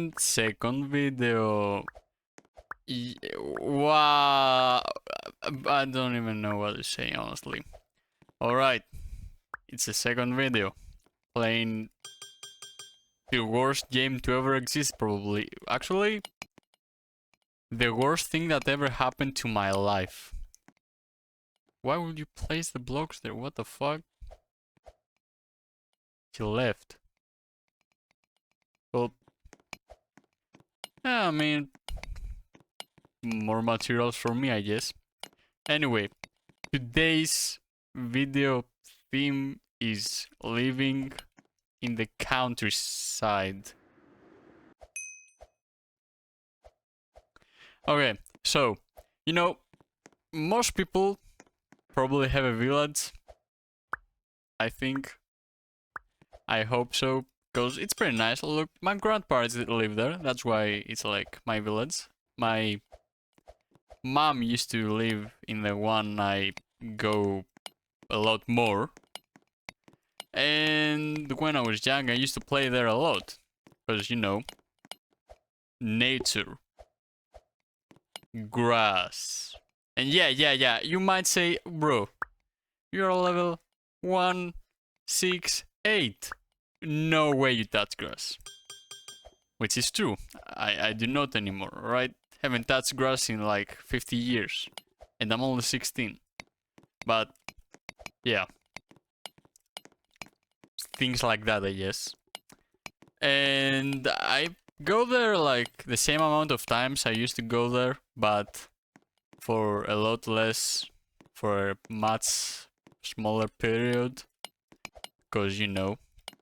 And second video. Wow. I don't even know what to say, honestly. Alright. It's the second video. Playing the worst game to ever exist, probably. Actually, the worst thing that ever happened to my life. Why would you place the blocks there? What the fuck? He left. Well, yeah, I mean, more materials for me, I guess. Anyway, today's video theme is living in the countryside. Okay, so, most people probably have a village. I think. I hope so. Because it's pretty nice. Look, my grandparents live there. That's why it's like my village. My mom used to live in the one I go a lot more. And when I was young, I used to play there a lot. Because, nature. Grass. And yeah. You might say, bro, you're level 168. No way you touch grass. Which is true. I do not anymore, right? Haven't touched grass in like 50 years. And I'm only 16. But, yeah. Things like that, I guess. And I go there like the same amount of times I used to go there, but for a lot less, for a much smaller period. Because,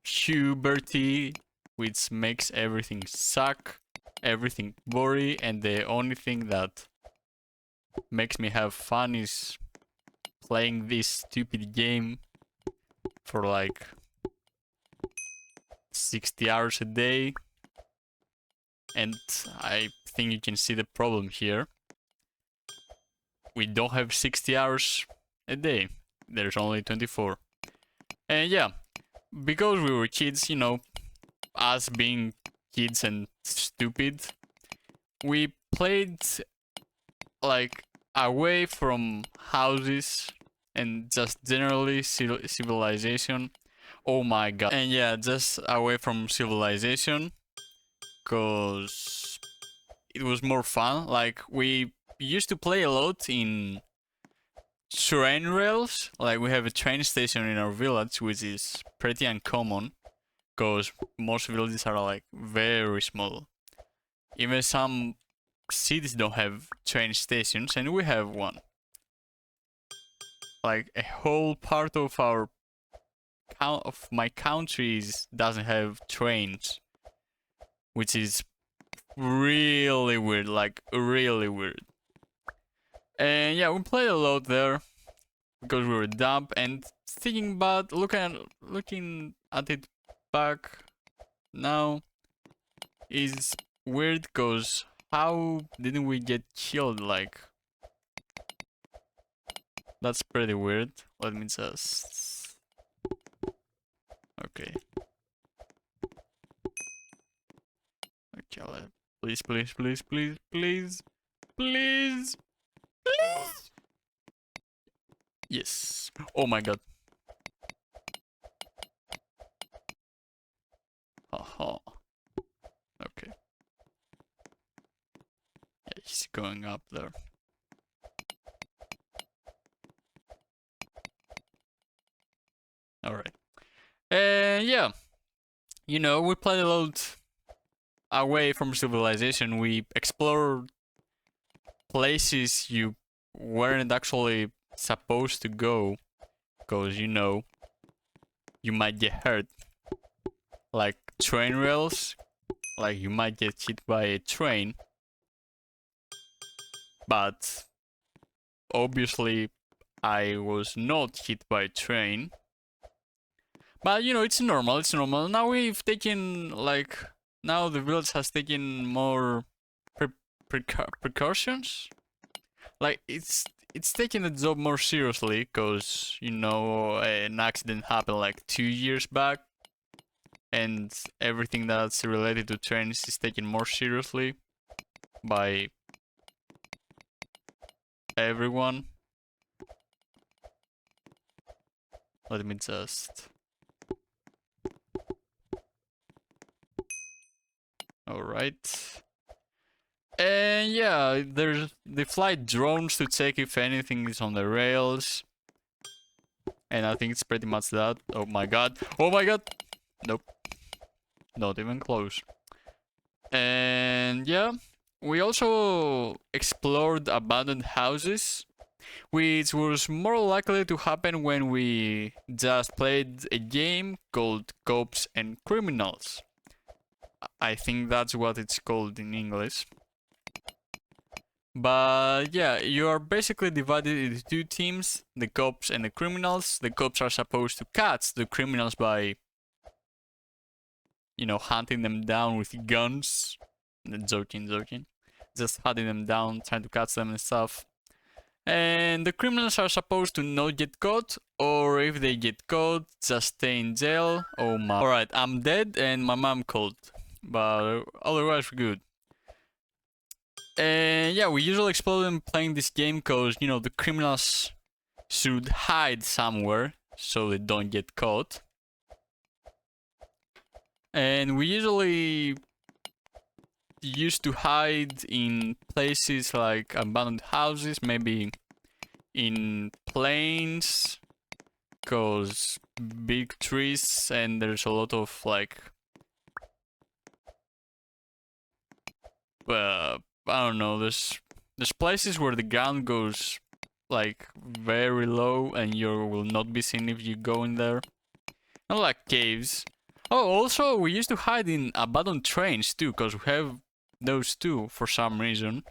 puberty, which makes everything suck, everything boring, and the only thing that makes me have fun is playing this stupid game for like 60 hours a day. And I think you can see the problem here. We don't have 60 hours a day. There's only 24. And yeah, because we were kids, us being kids and stupid, we played like away from houses and just generally civilization. Oh my god. And yeah, just away from civilization, because it was more fun. Like, we used to play a lot in train rails. Like, we have a train station in our village, which is pretty uncommon, because most villages are like very small. Even some cities don't have train stations, and we have one. Like, a whole part of my country doesn't have trains, which is really weird, like really weird. And yeah, we played a lot there because we were dumb, and thinking about looking at it back now is weird, because how didn't we get killed? Like, that's pretty weird. Let me just... Okay. Okay, please. Yes. Oh my god. Haha. Okay. Yeah, he's going up there. Alright. And yeah. We played a lot away from civilization. We explored places you weren't actually supposed to go, because you might get hurt. Like train rails, like you might get hit by a train, but obviously I was not hit by a train. But it's normal. Now we've taken now the village has taken more precautions. Like, it's taking the job more seriously, because an accident happened like 2 years back, and everything that's related to trains is taken more seriously by everyone. Let me just... Alright. And yeah, they fly drones to check if anything is on the rails. And I think it's pretty much that. Oh my god. Oh my god! Nope. Not even close. And yeah, we also explored abandoned houses, which was more likely to happen when we just played a game called Cops and Criminals. I think that's what it's called in English. But yeah, you are basically divided into two teams, the cops and the criminals. The cops are supposed to catch the criminals by, you know, hunting them down with guns. Joking. Just hunting them down, trying to catch them and stuff. And the criminals are supposed to not get caught, or if they get caught, just stay in jail. Oh my. Alright, I'm dead and my mom called. But otherwise, we're good. And yeah, we usually explore them playing this game because, you know, the criminals should hide somewhere so they don't get caught. And we usually used to hide in places like abandoned houses, maybe in plains, because big trees and there's a lot of like I don't know, there's places where the ground goes like very low and you will not be seen if you go in there. Not like caves. Oh, also we used to hide in abandoned trains too, because we have those too for some reason.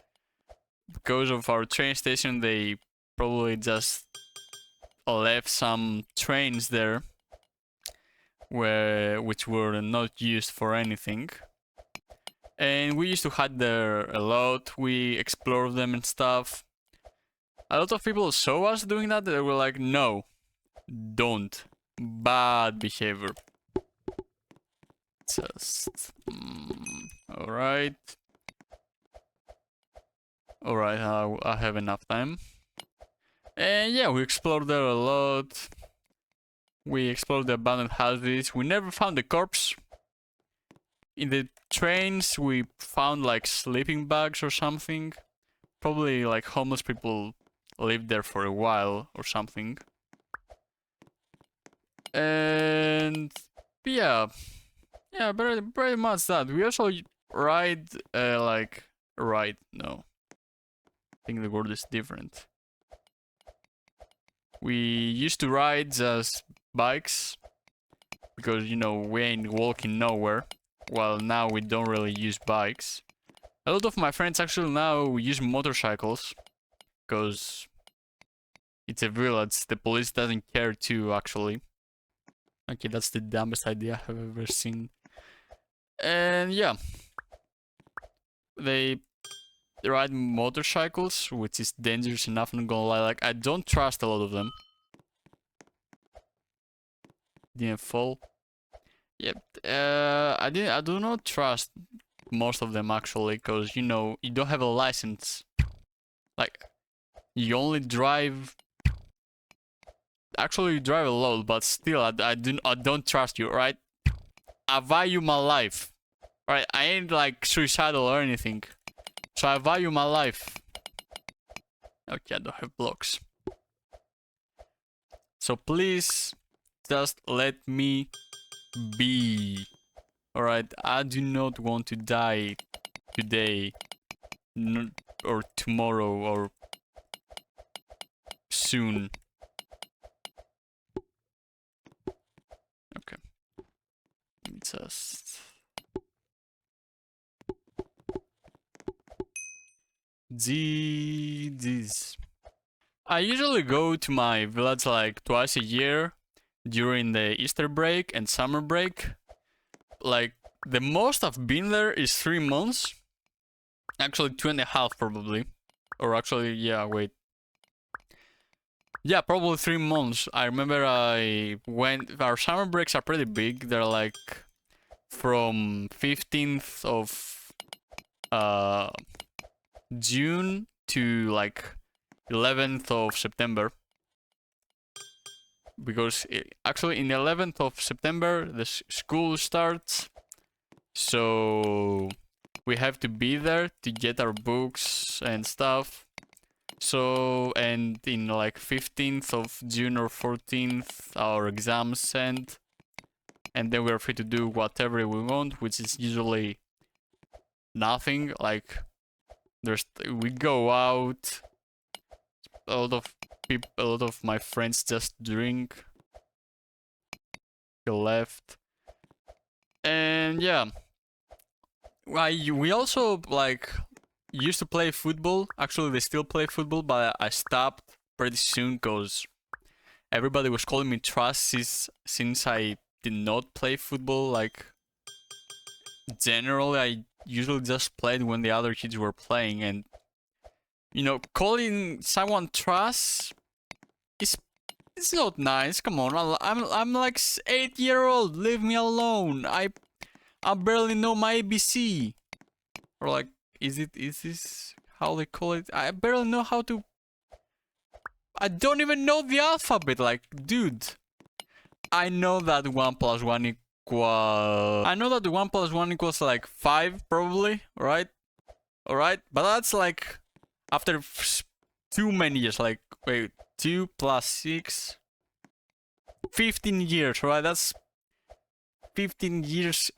Because of our train station, they probably just left some trains there which were not used for anything. And we used to hide there a lot. We explored them and stuff. A lot of people saw us doing that. They were like, no, don't. Bad behavior. Just... Alright. Alright, I have enough time. And yeah, we explored there a lot. We explored the abandoned houses. We never found the corpse. In the trains, we found like sleeping bags or something. Probably like homeless people lived there for a while or something. And yeah, very much that. We also ride no. I think the word is different. We used to ride just bikes because, you know, we ain't walking nowhere. Well, now we don't really use bikes. A lot of my friends actually now use motorcycles because it's a village. The police doesn't care too, actually. Okay, that's the dumbest idea I've ever seen. And yeah, they ride motorcycles, which is dangerous enough, I'm not gonna lie. Like, I don't trust a lot of them. Didn't fall. Yep. I do not trust most of them actually, because, you know, you don't have a license. Like, you only drive. Actually, you drive a lot, but still, I don't trust you, right? I value my life. Right? I ain't like suicidal or anything. So I value my life. Okay, I don't have blocks. So please, just let me be. Alright, I do not want to die today. Or tomorrow or soon. Okay. Just... These. I usually go to my village like twice a year during the Easter break and summer break. Like, the most I've been there is 3 months. Actually, 2.5 probably. Or actually, yeah, wait. Yeah, probably 3 months. I remember I went... Our summer breaks are pretty big. They're like from 15th of June to like 11th of September. Because actually in the 11th of September the school starts, so we have to be there to get our books and stuff. So, and in like 15th of June or 14th our exams end, and then we're free to do whatever we want, which is usually nothing. Like we go out, a lot of people, a lot of my friends just drink, left, and yeah, we also like used to play football. Actually, they still play football, but I stopped pretty soon because everybody was calling me trash since I did not play football. Like generally, I usually just played when the other kids were playing, and you know, calling someone trash is it's not nice. Come on, I'm like 8-year-old. Leave me alone. I barely know my ABC. Or like, is this how they call it? I barely know how to. I don't even know the alphabet. Like, dude, I know that 1 plus 1 equals. I know that 1 plus 1 equals like 5, probably, right? Alright, but that's like after too many years. Like, wait, 2 plus 6. 15 years, right? That's 15 years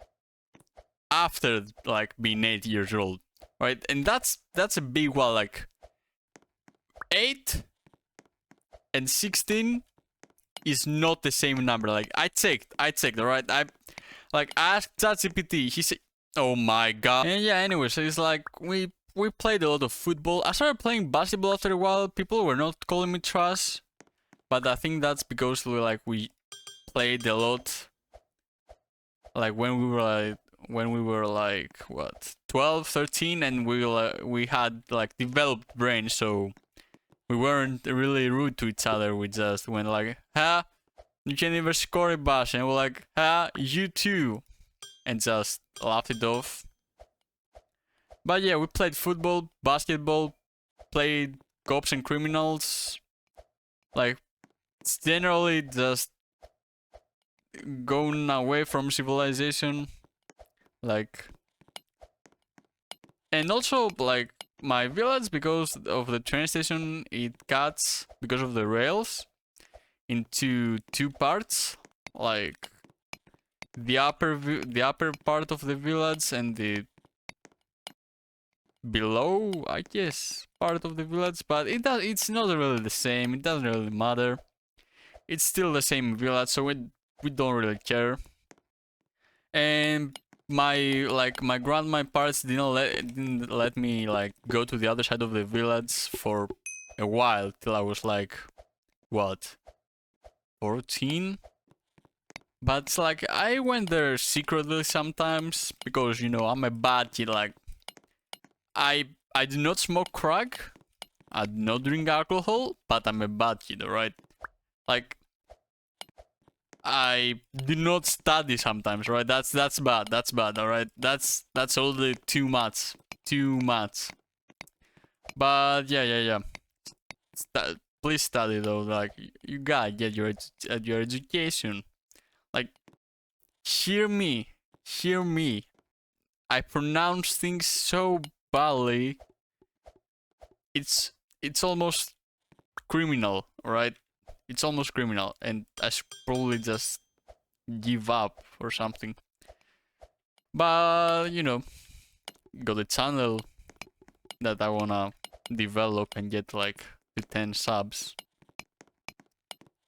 after like being 8 years old, right? And that's a big one. Like 8 and 16 is not the same number. Like I checked, alright? I like asked ChatGPT. He said, "Oh my god." And yeah, anyway, so it's like we played a lot of football. I started playing basketball after a while. People were not calling me trash, but I think that's because we played a lot. Like when we were like what 12, 13, and we had like developed brains, so we weren't really rude to each other. We just went like, "Ha, you can't even score a bash," and we're like, "Ha, you too," and just laughed it off. But yeah, we played football, basketball, played cops and criminals. Like it's generally just going away from civilization. Like, and also like my village, because of the train station, it cuts because of the rails into two parts, like the upper part of the village and the below, I guess, part of the village. But it's not really the same. It doesn't really matter. It's still the same village, so we don't really care. And my grandma parents didn't let me like go to the other side of the village for a while, till I was like what, 14. But it's like I went there secretly sometimes because, you know, I'm a bad kid. Like I do not smoke crack, I do not drink alcohol, but I'm a bad kid, alright? Like I do not study sometimes, right? That's bad. That's bad, alright? That's only too much. Too much. But yeah. Please study though. Like you gotta get your education. Like hear me. I pronounce things so badly. It's almost criminal, right? It's almost criminal, and I should probably just give up or something. But you know, got a channel that I wanna develop and get like to 10 subs.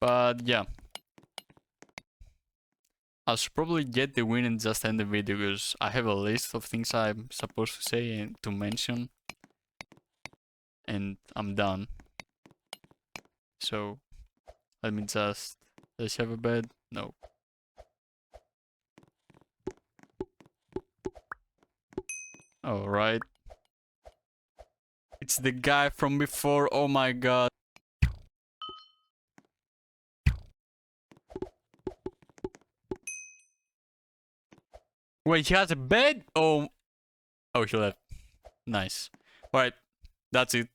But yeah, I should probably get the win and just end the video, because I have a list of things I'm supposed to say and to mention, and I'm done. So let me just have a bed. No. Alright. It's the guy from before. Oh my god. Wait, he has a bed? Oh, he left. Nice. Alright, that's it.